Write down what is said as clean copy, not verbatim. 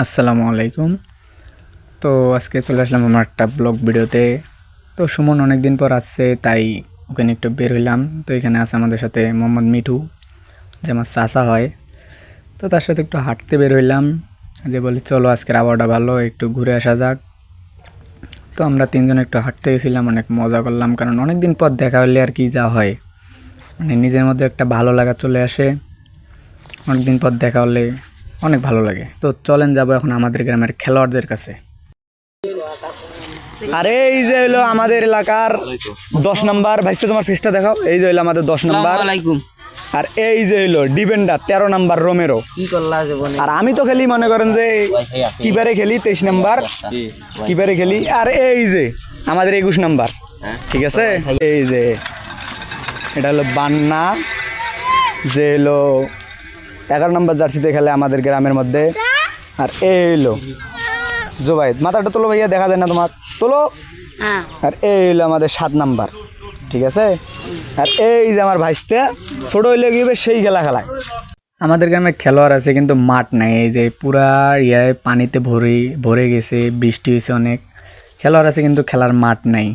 আসসালামু আলাইকুম। তো আজকে চলে আসলাম আমার একটা ব্লগ ভিডিওতে। তো সুমন অনেক দিন পর আসছে, তাই ওখানে একটু বের হইলাম। তো এখানে আছে আমাদের সাথে মোহাম্মদ মিঠু, যে আমার চাচা হয়। তো তার সাথে একটু হাঁটতে বের হইলাম, যে বলি চলো আজকের আবহাওয়াটা ভালো, একটু ঘুরে আসা যাক। তো আমরা তিনজন একটু হাঁটতে গেছিলাম, অনেক মজা করলাম, কারণ অনেক দিন পর দেখা হলে আর কি যা হয়, মানে নিজের মধ্যে একটা ভালো লাগা চলে আসে। অনেক দিন পর দেখা হলে অনেক ভালো লাগে। তো চলেন যাবো এখন আমাদের গ্রামের খেলোয়াড়দের কাছে। আরে এই যে হইলো আমাদের এলাকার 10 নম্বর, ভাইস্তে তোমার ফেসটা দেখাও। এই যে হইলো আমাদের 10 নম্বর, আর এই যে হইলো ডিফেন্ডার 13 নম্বর রোমেরো। আর আমি তো খেলি, মনে করেন যে কিপারে খেলি 23 নম্বর, কিপারে খেলি। আর এই যে আমাদের 21 নম্বর, ঠিক আছে। এই যে এটা হলো বান্না, যে হলো 11 নম্বর জার্সিতে খেলে আমাদের গ্রামের মধ্যে। আর এই হইলো জোবাইদ, মাথাটা তোলো ভাইয়া, দেখা যায় না তোমার, তোলো। আর এই হইলো আমাদের 7 নম্বর, ঠিক আছে। আর এই যে আমার ভাইস্তে ছোট হইলে গিয়ে সেই খেলা খেলায়। আমাদের গ্রামে খেলোয়াড় আছে কিন্তু মাঠ নাই, এই যে পুরা পানিতে ভরে ভরে গেছে, বৃষ্টি হয়েছে অনেক। খেলোয়াড় আছে কিন্তু খেলার মাঠ নাই।